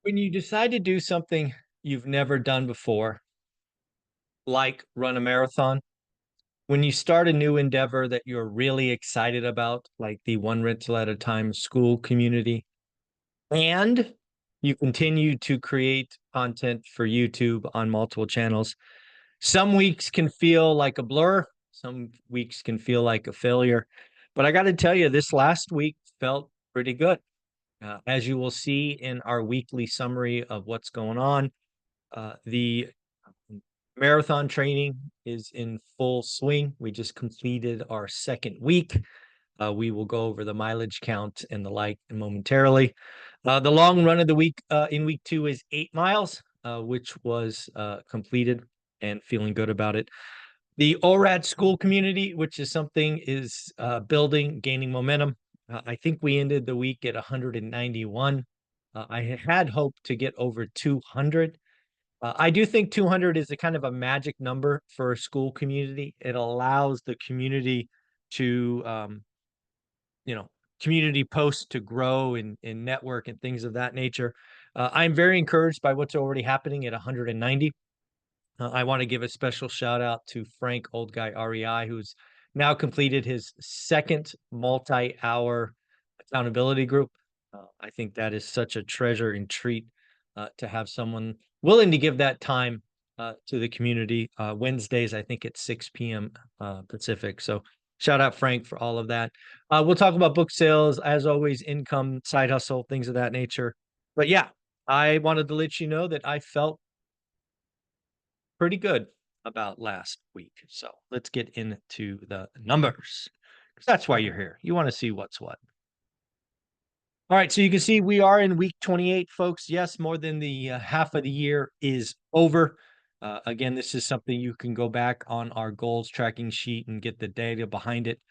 When you decide to do something you've never done before, like run a marathon, when you start a new endeavor that you're really excited about, like the one rental at a time school community, and you continue to create content for YouTube on multiple channels, some weeks can feel like a blur, some weeks can feel like a failure. But I got to tell you, this last week felt pretty good. As you will see in our weekly summary of what's going on, the marathon training is in full swing. We just completed our second week. We will go over the mileage count and the like momentarily. The long run of the week in week 2 is 8 miles, which was completed and feeling good about it. The ORAD school community, which is something, is building, gaining momentum. I think we ended the week at 191. I had hoped to get over 200. I do think 200 is a kind of a magic number for a school community. It allows the community to, you know, community posts to grow and network and things of that nature. I'm very encouraged by what's already happening at 190. I want to give a special shout out to Frank, Old Guy REI, who's now completed his second multi-hour accountability group. I think that is such a treasure and treat to have someone willing to give that time to the community. Wednesdays, I think at 6 p.m. Pacific. So shout out Frank for all of that. We'll talk about book sales, as always, income, side hustle, things of that nature. But yeah, I wanted to let you know that I felt pretty good about last week. So let's get into the numbers, because that's why you're here. You want to see what's what. All right, so you can see we are in week 28, folks. Yes, more than the half of the year is over. Again, this is something you can go back on our goals tracking sheet and get the data behind it.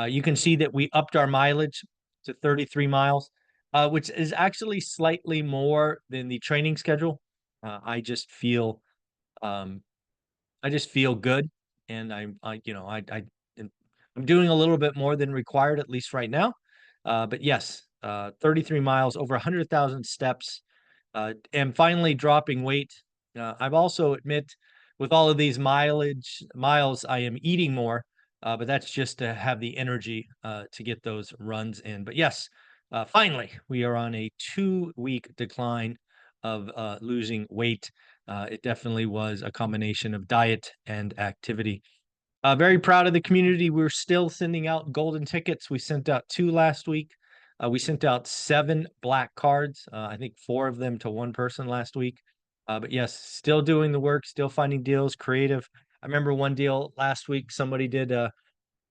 You can see that we upped our mileage to 33 miles, which is actually slightly more than the training schedule. I just feel um, good, and I'm doing a little bit more than required, at least right now. But yes, 33 miles, over 100,000 steps, and finally dropping weight. I've also admit with all of these miles, I am eating more, but that's just to have the energy to get those runs in. But yes, finally, we are on a 2-week decline of losing weight. It definitely was a combination of diet and activity. Very proud of the community. We're still sending out golden tickets. We sent out 2 last week. We sent out 7 black cards. I think 4 of them to one person last week. But yes, still doing the work, still finding deals, creative. I remember one deal last week, somebody did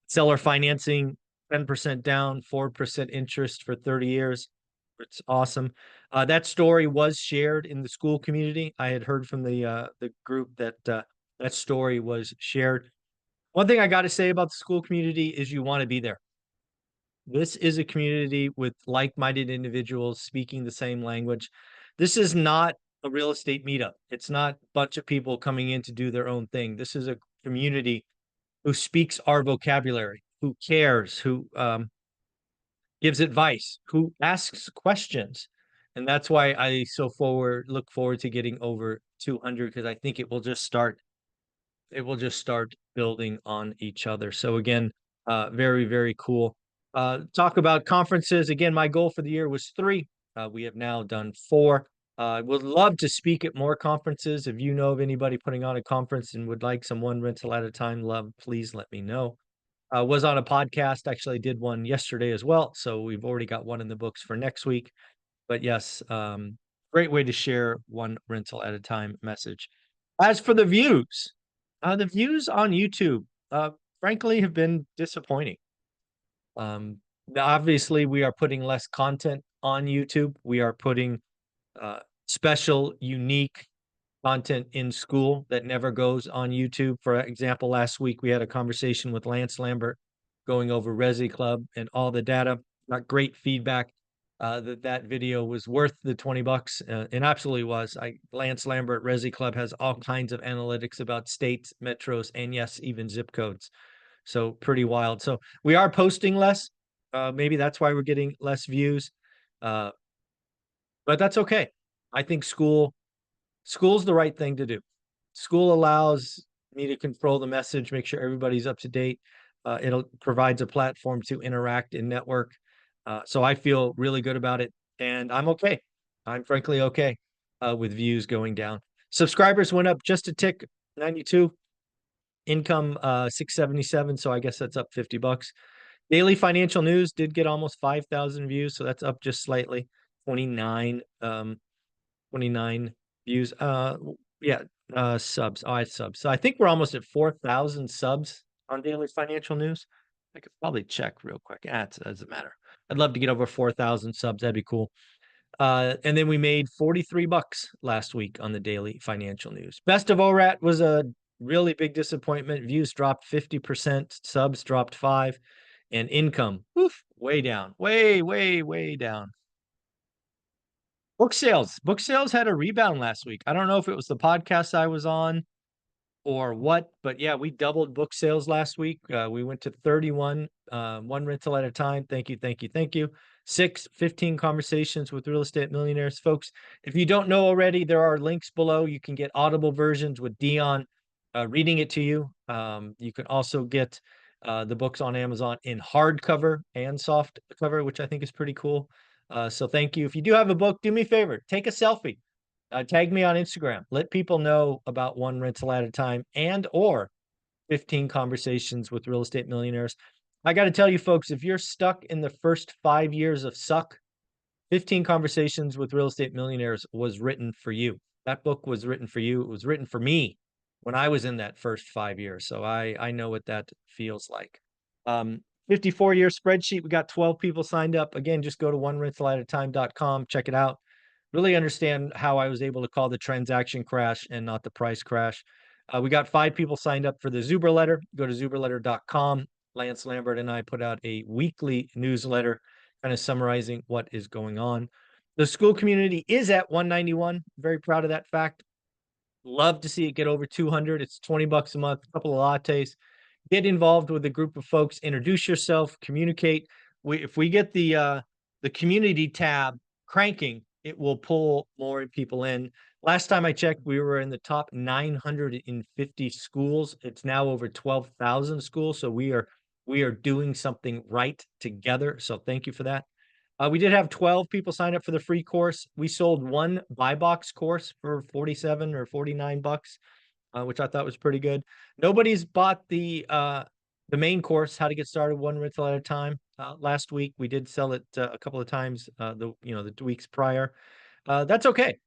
seller financing, 10% down, 4% interest for 30 years. It's awesome. That story was shared in the school community. I had heard from the group that that story was shared. One thing I got to say about the school community is you want to be there. This is a community with like-minded individuals speaking the same language. This is not a real estate meetup. It's not a bunch of people coming in to do their own thing. This is a community who speaks our vocabulary, who cares, who gives advice, who asks questions. And that's why I look forward to getting over 200, because I think it will just start building on each other. So again, very, very cool. Talk about conferences. Again, my goal for the year was 3. We have now done 4. Would love to speak at more conferences. If you know of anybody putting on a conference and would like some one rental at a time, please let me know. Was on a podcast, actually did one yesterday as well. So we've already got one in the books for next week. But yes, great way to share one rental at a time message. As for the views on YouTube, frankly, have been disappointing. Obviously, we are putting less content on YouTube. We are putting special, unique content in school that never goes on YouTube. For example, last week we had a conversation with Lance Lambert going over Resi Club and all the data. Got great feedback that video was worth the $20, and absolutely was. Lance Lambert Resi Club has all kinds of analytics about states, metros, and yes, even zip codes. So pretty wild. So we are posting less. Maybe that's why we're getting less views. But that's okay. I think school's the right thing to do. School allows me to control the message, make sure everybody's up to date. It'll provides a platform to interact and network. So I feel really good about it, and I'm okay. I'm frankly okay with views going down. Subscribers went up just a tick, 92. Income 677, so I guess that's up $50. Daily financial news did get almost 5,000 views, so that's up just slightly. 29 29 views. Yeah, subs. Oh, I had subs. So I think we're almost at 4,000 subs on Daily Financial News. I could probably check real quick. It doesn't matter. I'd love to get over 4,000 subs. That'd be cool. And then we made $43 last week on the Daily Financial News. Best of ORAT was a really big disappointment. Views dropped 50%, subs dropped 5, and income, woof, way down. Way, way, way down. Book sales had a rebound last week. I don't know if it was the podcast I was on or what, but yeah, we doubled book sales last week. We went to 31, one rental at a time. Thank you, thank you, thank you. 15 conversations with real estate millionaires. Folks, if you don't know already, there are links below. You can get Audible versions with Dion reading it to you. You can also get the books on Amazon in hardcover and soft cover, which I think is pretty cool. So thank you. If you do have a book, do me a favor, take a selfie. Tag me on Instagram. Let people know about one rental at a time and or 15 conversations with real estate millionaires. I got to tell you, folks, if you're stuck in the first 5 years of suck, 15 conversations with real estate millionaires was written for you. That book was written for you. It was written for me when I was in that first 5 years. So I know what that feels like. 54-year spreadsheet. We got 12 people signed up. Again, just go to onerentalatatime.com. Check it out. Really understand how I was able to call the transaction crash and not the price crash. We got 5 people signed up for the Zuber letter. Go to zuberletter.com. Lance Lambert and I put out a weekly newsletter kind of summarizing what is going on. The school community is at 191. Very proud of that fact. Love to see it get over 200. It's $20 a month, a couple of lattes. Get involved with a group of folks, introduce yourself, communicate. If we get the community tab cranking, it will pull more people in. Last time I checked, we were in the top 950 schools. It's now over 12,000 schools. So we are doing something right together. So thank you for that. We did have 12 people sign up for the free course. We sold one buy box course for 47 or $49, which I thought was pretty good. Nobody's bought the main course, how to get started one rental at a time. Last week we did sell it a couple of times. The weeks prior. That's okay.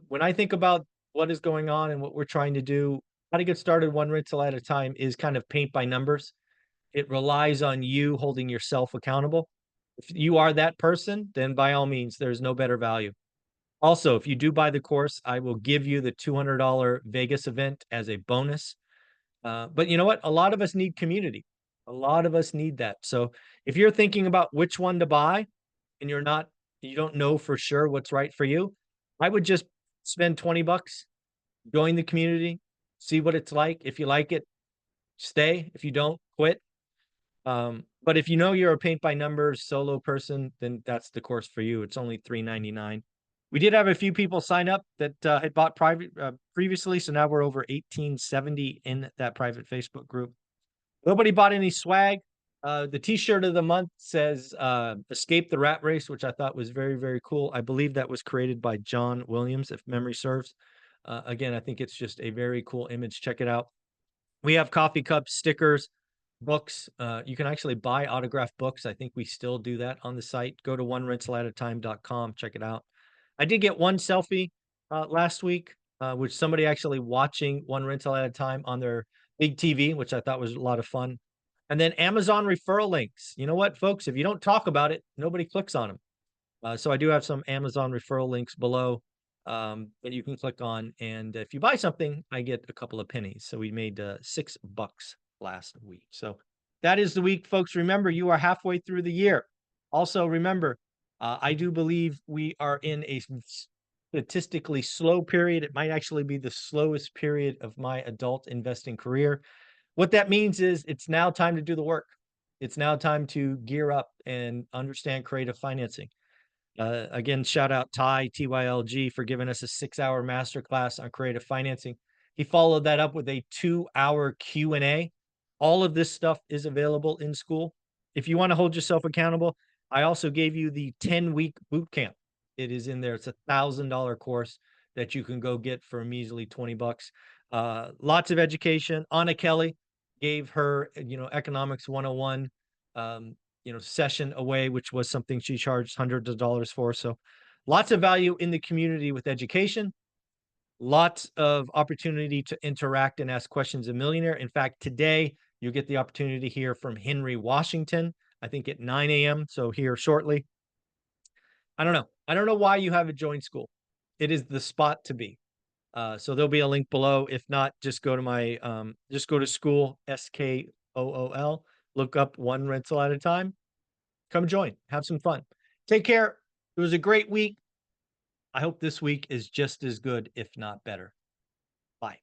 When I think about what is going on and what we're trying to do, how to get started one rental at a time is kind of paint by numbers. It relies on you holding yourself accountable. If you are that person, then by all means, there's no better value. Also, if you do buy the course, I will give you the $200 Vegas event as a bonus. But you know what? A lot of us need community. A lot of us need that. So if you're thinking about which one to buy and you don't know for sure what's right for you, I would just spend $20, join the community, see what it's like. If you like it, stay. If you don't, quit. But if you know you're a paint by numbers solo person, then that's the course for you. It's only $3.99. We did have a few people sign up that had bought previously, so now we're over 1870 in that private Facebook group. Nobody bought any swag. The t-shirt of the month says Escape the Rat Race, which I thought was very, very cool. I believe that was created by John Williams, if memory serves. Again, I think it's just a very cool image. Check it out. We have coffee cups, stickers, books. You can actually buy autographed books. I think we still do that on the site. Go to onerentalatatime.com. Check it out. I did get one selfie last week, which somebody actually watching one rental at a time on their big TV, which I thought was a lot of fun. And then Amazon referral links. You know what, folks? If you don't talk about it, nobody clicks on them. So I do have some Amazon referral links below that you can click on. And if you buy something, I get a couple of pennies. So we made $6 last week. So that is the week, folks. Remember, you are halfway through the year. Also, remember, I do believe we are in a statistically slow period. It might actually be the slowest period of my adult investing career. What that means is it's now time to do the work. It's now time to gear up and understand creative financing. Again, shout out Ty, TYLG, for giving us a 6-hour masterclass on creative financing. He followed that up with a 2-hour Q&A. All of this stuff is available in school. If you want to hold yourself accountable, I also gave you the 10-week boot camp. It is in there. It's $1,000 course that you can go get for a measly 20 bucks. Lots of education. Anna Kelly gave her, economics 101 session away, which was something she charged hundreds of dollars for. So lots of value in the community with education, lots of opportunity to interact and ask questions of Millionaire. In fact, today you get the opportunity to hear from Henry Washington, I think at 9 a.m. So here shortly. I don't know. I don't know why you haven't joined school. It is the spot to be. So there'll be a link below. If not, just go to my just go to school, SKOOL, look up one rental at a time. Come join, have some fun. Take care. It was a great week. I hope this week is just as good, if not better. Bye.